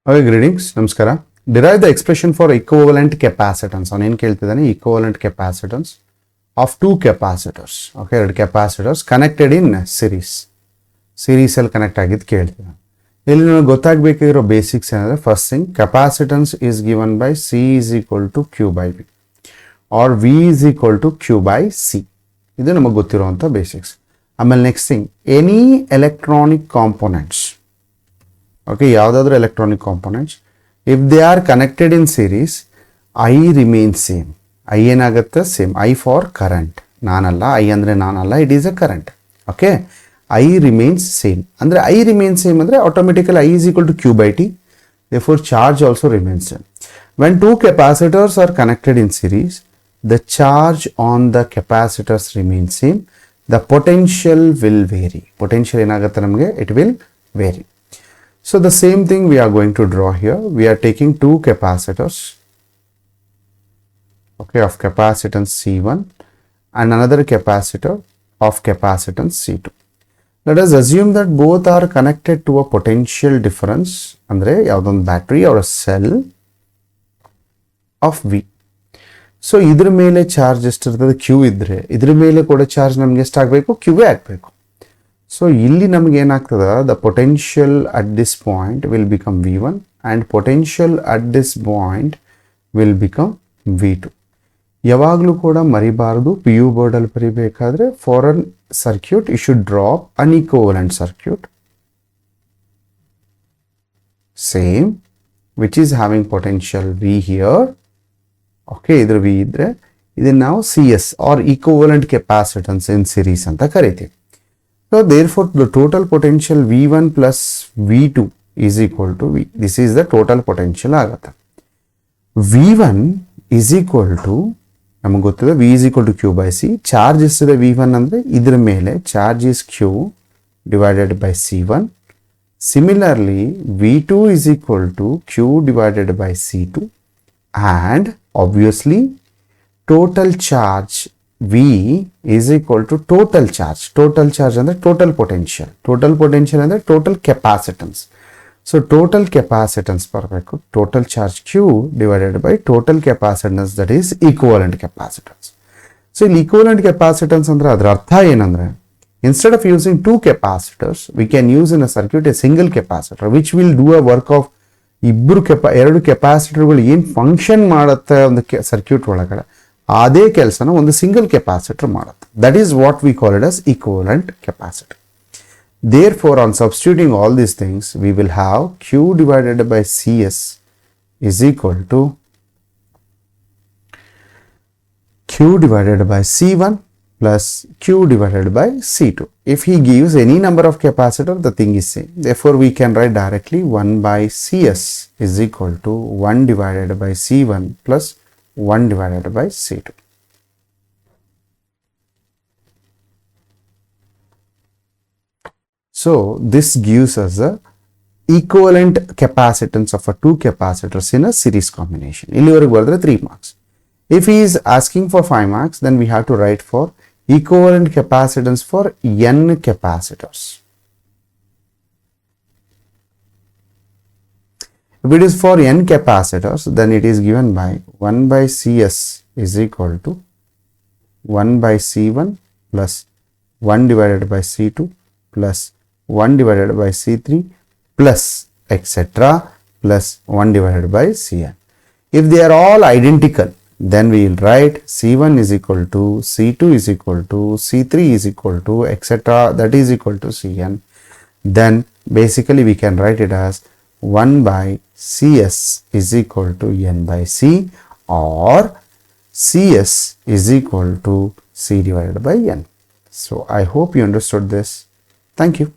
Okay, greetings. Namaskara. Derive the expression for equivalent capacitance. On equivalent capacitance of two capacitors. Okay, capacitors connected in series. Series cell connect agid keltidane. ಇಲ್ಲಿ ನಾವು ಗೊತ್ತಾಗಬೇಕಿರೋ basics ಏನಂದ್ರೆ first thing capacitance is given by C is equal to Q by V or V is equal to Q by C. ಇದು ನಮಗೆ ಗೊತ್ತಿರುವಂತ basics. ಆಮೇಲೆ next thing any electronic components. Okay, ಯಾವುದಾದ್ರೂ electronic components, if they are connected in series, I remains same. I ಏನಾಗುತ್ತೆ same. I for current. ನಾನಲ್ಲ, I ಅಂದ್ರೆ ನಾನಲ್ಲ, it is a current. Okay, I remains same. ಅಂದ್ರೆ I remains same ಅಂದ್ರೆ automatically I is equal to Q by T. Therefore, charge also remains same. When two capacitors are connected in series, the charge on the capacitors remains same. The potential will vary. Potential ಏನಾಗುತ್ತೆ ನಮಗೆ? It will vary. So the same thing we are going to draw here. We are taking two capacitors, okay, of capacitance C1 and another capacitor of capacitance C2. Let us assume that both are connected to a potential difference, andre yavadond battery or a cell of V. So idra mele charge estirtade Q idre idra mele kuda charge namage ಎಷ್ಟು ಆಗಬೇಕು? Q ಆಗಬೇಕು. So ಇಲ್ಲಿ ನಮಗೆ ಏನಾಗ್ತದ, the potential at this point will become V1 and potential at this point will become V2. ಯಾವಾಗಲೂ ಕೂಡ ಮರಿಬಾರದು, PU board ಅಲ್ಲಿ ಬರಿಬೇಕಾದ್ರೆ for a circuit you should draw an equivalent circuit same which is having potential V here. Okay, ಇದ್ರ V ಇದ್ರೆ ಇದನ್ನ ನಾವು CS or equivalent capacitance in series ಅಂತ ಕರಿತೀವಿ. So therefore the total potential V1 plus V2 is equal to V. This is the total potential agata. V1 is equal to ನಮಗೆ ಗೊತ್ತಿದೆ V is equal to Q by C. Charge ಎಷ್ಟಿದೆ V1 ಅಂದ್ರೆ ಇದರ ಮೇಲೆ charge is Q divided by C1. Similarly V2 is equal to Q divided by C2 and obviously total charge V is equal to total charge. Total charge and the total potential. Total potential and the total capacitance. So total capacitance ಬರಬೇಕು. Total charge Q divided by total capacitance, that is equivalent capacitance. So in equivalent capacitance ಅಂದ್ರೆ ಅದರ ಅರ್ಥ ಏನಂದ್ರೆ instead of using two capacitors, we can use in a circuit a single capacitor which will do a work of ಎರಡು ಕೆಪಾಸಿಟರ್ಗಳು ಏನು function ಮಾಡುತ್ತೆ ಒಂದು circuit ಒಳಗಡೆ ಅದೇ ಕೆಲಸನ ಒಂದು ಸಿಂಗಲ್ ಕೆಪಾಸಿಟರ್ ಮಾಡುತ್ತೆ. That is what we call it as equivalent capacitor. Therefore, on substituting all these things, we will have Q divided by CS is equal to Q divided by C1 plus Q divided by C2. If he gives any number of capacitor, the thing is same. Therefore, we can write directly 1 by CS is equal to 1 divided by C1 plus 1 divided by C2. So this gives us a equivalent capacitance of a two capacitors in a series combination. Illivarage bardre 3 marks. If he is asking for 5 marks, then we have to write for equivalent capacitance for n capacitors. If it is for n capacitors, then it is given by 1 by CS is equal to 1 by C1 plus 1 divided by C2 plus 1 divided by C3 plus etc. plus 1 divided by Cn. If they are all identical, then we will write C1 is equal to C2 is equal to C3 is equal to etc. that is equal to Cn. Then basically we can write it as 1 by CS is equal to n by C or CS is equal to C divided by n. So I hope you understood this. Thank you.